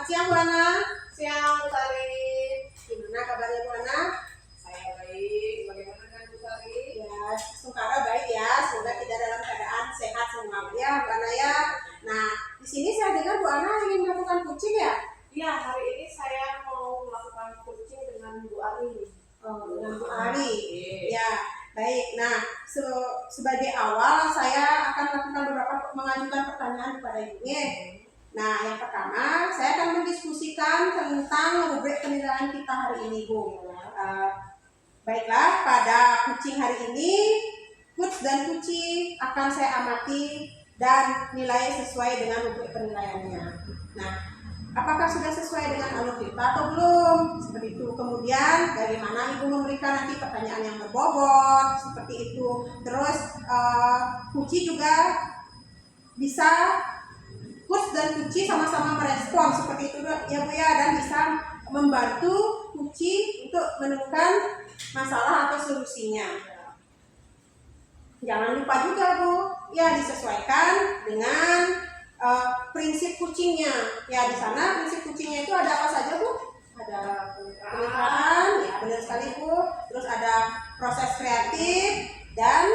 Selamat siang Bu Ana. Siang Bu Sari. Gimana kabarnya Bu Ana? Saya baik. Bagaimana dengan Bu Sari? Ya, semoga baik ya. Semoga kita dalam keadaan sehat semua ya Bu Ana ya. Nah, di sini saya dengar Bu Ana ingin melakukan coaching ya? Iya, hari ini saya mau melakukan coaching dengan Bu Ari. Oh, dengan Bu Ari. Ya, baik. Nah, sebagai awal saya akan mengajukan pertanyaan kepada Ibu. Nah, yang pertama saya akan mendiskusikan tentang rubrik penilaian kita hari ini, Bu. Baiklah, pada coaching hari ini, coach dan coachee akan saya amati dan nilai sesuai dengan rubrik penilaiannya. Nah, apakah sudah sesuai dengan alur kita atau belum? Seperti itu. Kemudian bagaimana Ibu memberikan nanti pertanyaan yang berbobot, seperti itu. Terus coachee juga bisa coach dan coachee sama-sama merespon seperti itu ya Bu ya, dan bisa membantu coachee untuk menemukan masalah atau solusinya. Jangan lupa juga Bu, ya disesuaikan dengan prinsip coachingnya. Ya di sana prinsip coachingnya itu ada apa saja Bu? Ada kemitraan, ya benar sekali Bu. Terus ada proses kreatif dan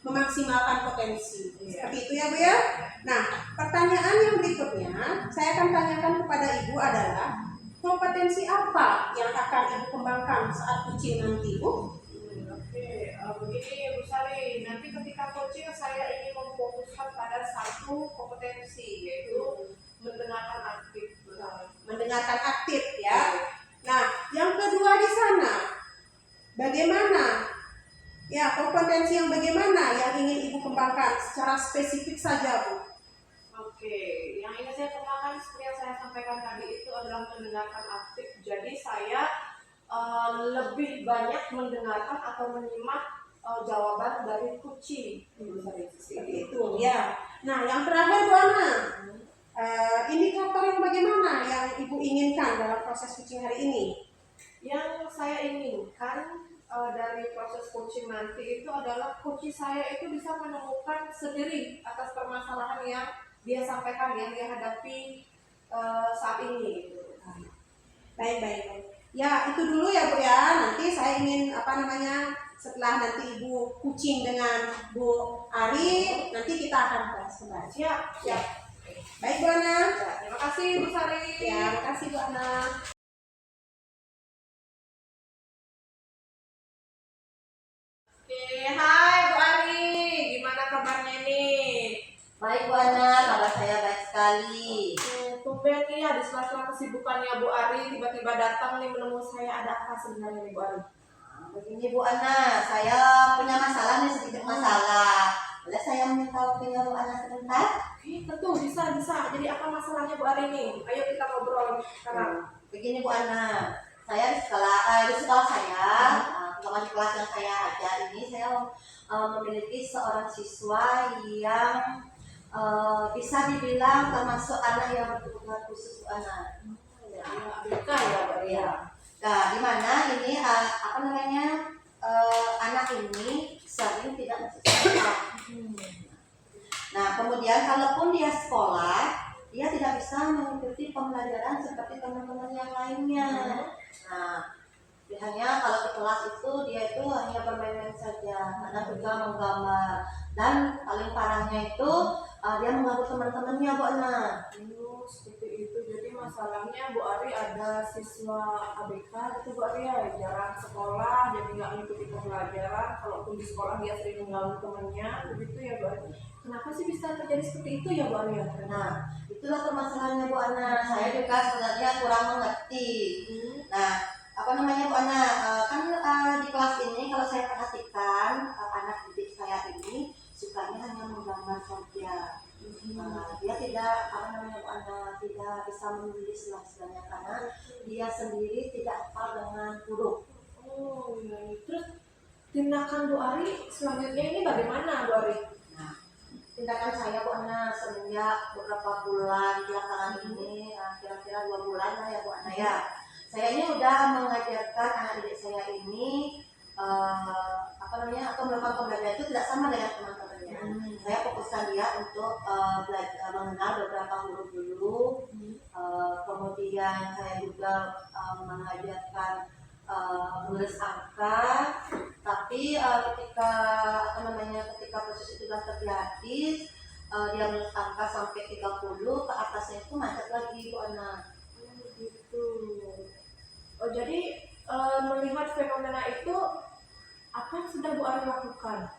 memaksimalkan potensi. Seperti itu ya Bu ya. Nah, pertanyaan yang berikutnya saya akan tanyakan kepada Ibu adalah kompetensi apa yang akan Ibu kembangkan saat coaching nanti Bu? Begini Bu Sari, nanti ketika coaching saya ingin memfokuskan pada satu kompetensi, yaitu mendengarkan aktif. Mendengarkan aktif ya. Nah, yang kedua di sana, bagaimana? Ya, kompetensi yang bagaimana yang ingin Ibu kembangkan secara spesifik saja Bu? Oke, yang ingin saya kembangkan seperti yang saya sampaikan tadi itu adalah mendengarkan aktif. Jadi saya lebih banyak mendengarkan atau menyimak jawaban dari coaching. Seperti itu ya. Nah, yang terakhir Bu Ana, indikator yang bagaimana yang Ibu inginkan dalam proses coaching hari ini? Yang saya inginkan dari proses coaching nanti itu adalah coach saya itu bisa menemukan sendiri atas permasalahan yang dia sampaikan, yang dia hadapi saat ini. Baik. Ya, itu dulu ya Bu ya. Nanti saya ingin setelah nanti Ibu coaching dengan Bu Ari, nanti kita akan bahas kembali. Siap. Baik Bu Ana. Ya, terima kasih Bu Sari. Ya, terima kasih Bu Ana. Oke, hai Bu Ari, gimana kabarnya nih? Baik Bu Ana, kabar saya baik sekali. Tumben nih di sela-sela kesibukannya Bu Ari tiba-tiba datang nih menemui saya, ada apa sebenarnya nih Bu Ari? Begini Bu Ana, saya punya masalah nih, sedikit masalah. Boleh saya minta waktunya Bu Ana sebentar? Oke, tentu bisa. Jadi apa masalahnya Bu Ari nih? Ayo kita ngobrol sekarang. Begini Bu Ana, saya di sekolah saya, terutama di kelas yang saya ajar ini, saya memiliki seorang siswa yang bisa dibilang termasuk anak yang berkebutuhan khusus Bu Ana. Buka ya Bu Ari ya. Nah, di mana ini anak ini sering tidak masuk sekolah. Nah, kemudian kalaupun dia sekolah, dia tidak bisa mengikuti pembelajaran seperti teman-teman yang lainnya. Nah, hanya kalau di kelas itu dia itu hanya bermain-main saja, karena juga menggambar. Dan paling parahnya itu dia mengganggu teman-temannya Bu Ana. Seperti itu. Jadi masalahnya Bu Ari ada siswa ABK itu Bu Ari ya, jarang sekolah, jadi nggak mengikuti pembelajaran. Kalaupun di sekolah dia sering mengganggu temannya, begitu ya Bu Ari. Kenapa sih bisa terjadi seperti itu ya Bu Ari? Nah, itulah permasalahannya Bu Ana. Saya juga sebenarnya kurang mengerti. Nah, Bu Ana, di kelas ini kalau saya perhatikan anak didik saya ini sukanya hanya menggambar saja. Dia tidak Bu Ana, tidak bisa menulis lah sebenarnya, karena dia sendiri tidak hafal dengan huruf. Oh iya. Terus tindakan Bu Ari selanjutnya ini bagaimana Bu Ari? Nah, tindakan saya Bu Ana semenjak beberapa bulan belakangan ini, kira-kira 2 bulan lah ya Bu Ana ya. Saya ini udah mengajarkan anak didik saya ini atau melakukan pembelajaran itu tidak sama dengan teman-temannya. Saya fokuskan dia untuk belajar mengenal beberapa huruf dulu, kemudian saya juga mengajarkan menulis angka, tapi ketika proses itu sudah terjadi, dia menulis angka sampai 30, ke atasnya itu macet lagi Bu Ana. Gitu. Oh, jadi melihat fenomena itu, apa yang sudah Bu Ari lakukan?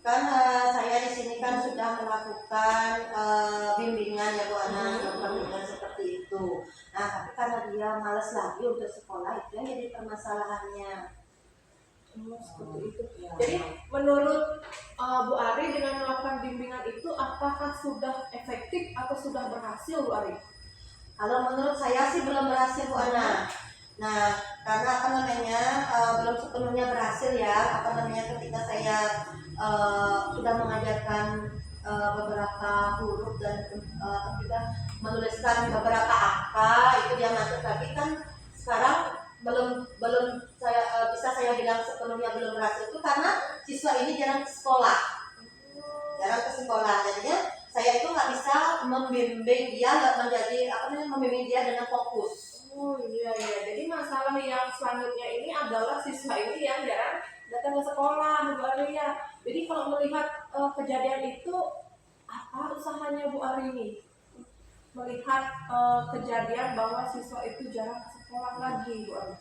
Kan saya di sini kan sudah melakukan bimbingan ya Bu Ana, bimbingan seperti itu. Nah, tapi karena dia malas lagi untuk sekolah, itu yang jadi permasalahannya. Seperti itu. Jadi menurut Bu Ari dengan melakukan bimbingan itu, apakah sudah efektif atau sudah berhasil Bu Ari? Kalau menurut saya sih belum berhasil Bu Ana. Nah, karena belum sepenuhnya berhasil ya. Ketika saya sudah mengajarkan beberapa huruf dan ketika menuliskan beberapa angka, itu dia masuk, tapi kan sekarang belum bisa saya bilang sepenuhnya belum berhasil itu karena siswa ini jarang ke sekolah, jadinya saya itu nggak bisa membimbing dia dengan fokus. Oh iya, jadi masalah yang selanjutnya ini adalah siswa ini yang jarang datang ke sekolah Bu Ari ya. Jadi kalau melihat kejadian itu, apa usahanya Bu Ari ini melihat kejadian bahwa siswa itu jarang ke sekolah lagi Bu Ari?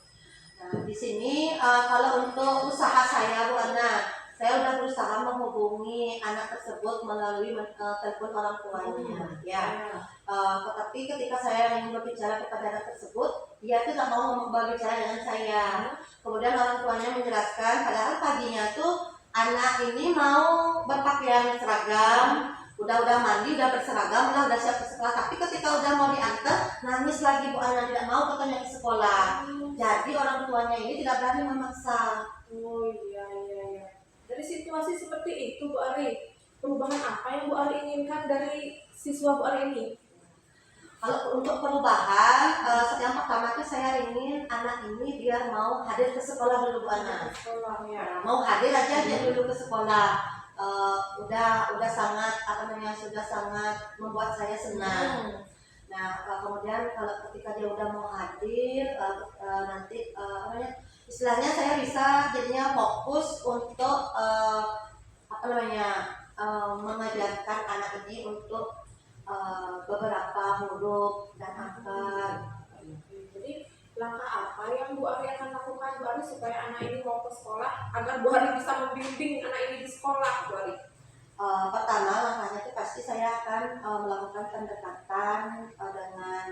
Nah, di sini kalau untuk usaha saya Bu Ana, saya sudah berusaha menghubungi anak tersebut melalui telepon orang tuanya, ya. Tetapi ketika saya ingin berbicara kepada anak tersebut, dia tidak mau berbicara dengan saya. Kemudian orang tuanya menjelaskan, padahal paginya tuh anak ini mau berpakaian seragam, udah mandi, udah berseragam, udah siap ke sekolah. Tapi ketika udah mau diantar, nangis lagi Bu Ana, tidak mau katanya ke sekolah. Jadi orang tuanya ini tidak berani memaksa. Oh iya. Dari situasi seperti itu Bu Ari, perubahan apa yang Bu Ari inginkan dari siswa Bu Ari ini? Kalau untuk perubahan, yang pertama itu saya ingin anak ini biar mau hadir ke sekolah dulu Bu Ana. Sekolah ya. Mau hadir aja dia dulu ke sekolah. Udah sangat sudah sangat membuat saya senang. Nah, kemudian kalau ketika dia udah mau hadir, nanti istilahnya saya bisa jadinya fokus untuk mengajarkan anak ini untuk beberapa huruf dan angka. Jadi langkah apa yang Bu Ari akan lakukan Bu Ari supaya anak ini mau ke sekolah agar Bu Ari bisa membimbing anak ini di sekolah Bu Ari? Pertama langkahnya itu pasti saya akan melakukan pendekatan dengan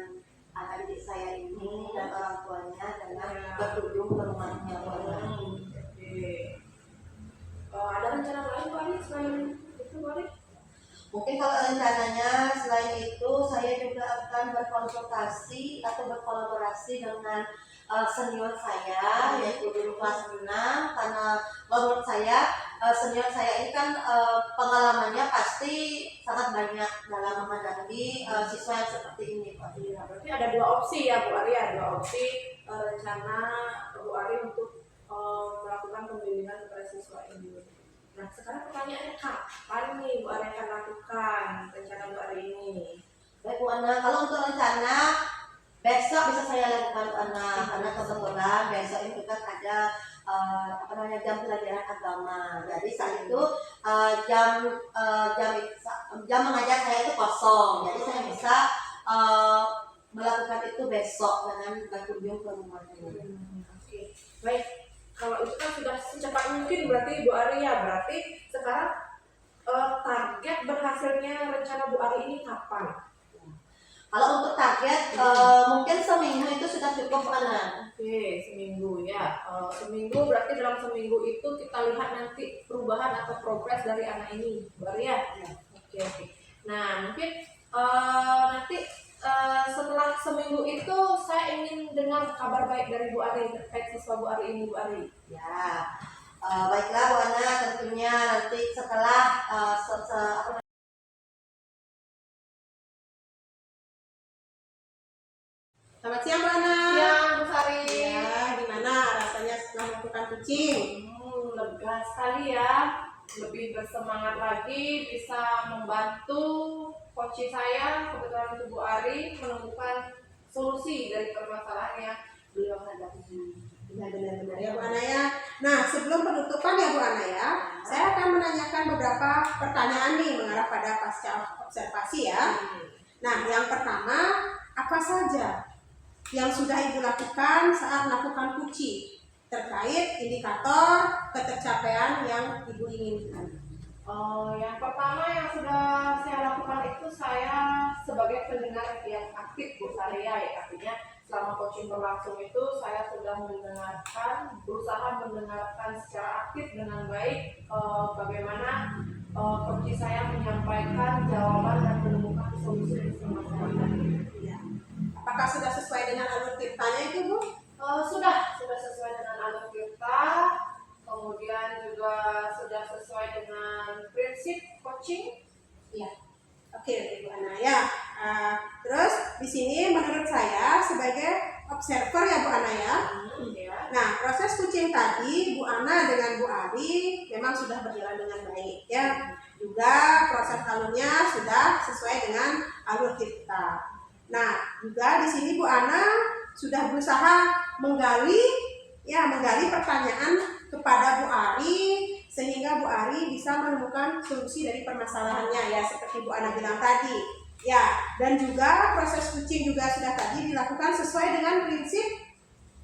anak didik saya ini dan orang tuanya dengan berkunjung ke rumahnya. Ada rencana lain Bu Ari selain itu Bu Ari? Mungkin kalau rencananya selain itu saya juga akan berkonsultasi atau berkolaborasi dengan senior saya, yaitu guru kelas 6, karena menurut saya senior saya ini kan pengalamannya pasti sangat banyak dalam menghadapi siswa yang seperti ini Pak. Berarti ada dua opsi ya Bu Ari, rencana Bu Ari untuk melakukan pembimbingan kepada siswa ini. Nah, sekarang pertanyaannya, kapan nih Bu Ari akan lakukan rencana Bu Ari ini? Baik Bu Ana, kalau untuk rencana besok bisa saya lakukan Bu Ana, karena kebetulan besok itu kan ada jam pelajaran agama. Jadi saat itu jam mengajar saya itu kosong. Jadi saya bisa melakukan itu besok dengan berkunjung ke rumahnya. Oke. Baik. Kalau itu kan sudah secepat mungkin berarti Bu Ari ya. Berarti sekarang target berhasilnya rencana Bu Ari ini kapan? Kalau untuk target mungkin seminggu itu sudah cukup Bu Ana. Oke, seminggu ya. Seminggu berarti dalam seminggu itu kita lihat nanti perubahan atau progres dari anak ini, Bu Ari ya. Oke. Nah mungkin nanti setelah seminggu itu saya ingin dengar kabar baik dari Bu Ari terkait siswa Bu Ari ini Bu Ari. Ya, baiklah Bu Ana, tentunya nanti setelah Selamat siang Bu Ana. Siang Bu Sari. Ya, gimana rasanya setelah melakukan kucing? Lega sekali ya. Lebih bersemangat lagi bisa membantu coach saya, kebetulan itu Bu Ari, menemukan solusi dari permasalahan yang beliau hadapi. Benar-benar ya Bu Ana ya. Nah, sebelum penutupan ya Bu Ana ya, saya akan menanyakan beberapa pertanyaan nih mengarah pada pasca observasi ya. Nah, yang pertama, apa saja yang sudah Ibu lakukan saat melakukan kuci terkait indikator ketercapaian yang Ibu inginkan? Yang pertama yang sudah saya lakukan itu saya sebagai pendengar yang aktif Bu Saria ya, artinya selama coaching berlangsung itu saya sudah berusaha mendengarkan secara aktif dengan baik bagaimana coach saya menyampaikan jawaban dan menemukan solusi dari permasalahan. Ya. Apakah sudah sesuai dengan alur tirtanya itu Bu? Sudah sesuai dengan alur tirta, kemudian juga sudah sesuai dengan prinsip coaching. Ya. Oke, Bu Ana ya. Terus di sini menurut saya sebagai observer ya Bu Ana ya. Ya. Nah, proses kucing tadi Bu Ana dengan Bu Ari memang sudah berjalan dengan baik ya. Juga proses alurnya sudah sesuai dengan alur kita. Nah, juga di sini Bu Ana sudah berusaha menggali pertanyaan kepada Bu Ari sehingga Bu Ari bisa menemukan solusi dari permasalahannya ya seperti Bu Ana bilang tadi. Ya, dan juga proses kucing juga sudah tadi dilakukan sesuai dengan prinsip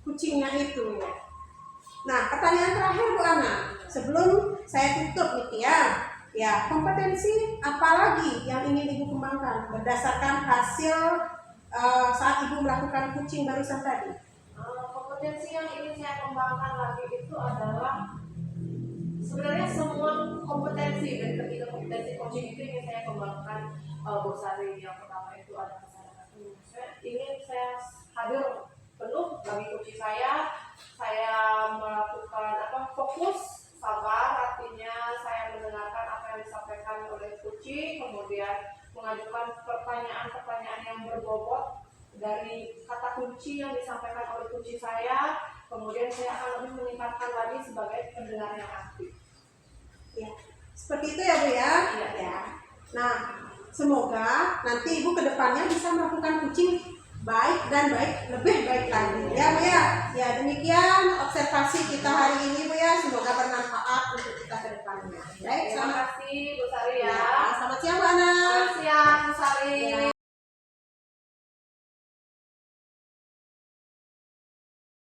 kucingnya itu. Nah, pertanyaan terakhir Bu Ana, sebelum saya tutup nih ya. Ya, kompetensi apa lagi yang ingin Ibu kembangkan berdasarkan hasil saat Ibu melakukan kucing barusan tadi? Kompetensi yang ingin saya kembangkan lagi itu adalah sebenarnya semua kompetensi dan ketiga kompetensi coaching itu ingin saya kembangkan. Bu Sari, yang pertama itu ada kesadaran penuh. Saya hadir penuh bagi coaching saya melakukan fokus, sabar, artinya saya mendengarkan apa yang disampaikan oleh coaching, kemudian mengajukan pertanyaan-pertanyaan yang berbobot dari kata kunci yang disampaikan oleh coaching saya, kemudian saya akan lebih meningkatkan lagi sebagai pendengar yang aktif. Ya, seperti itu ya Bu ya. Ya. Nah, semoga nanti Ibu kedepannya bisa melakukan kucing baik dan lebih baik lagi ya Bu ya. Ya, demikian observasi kita hari ini Bu ya. Semoga bermanfaat untuk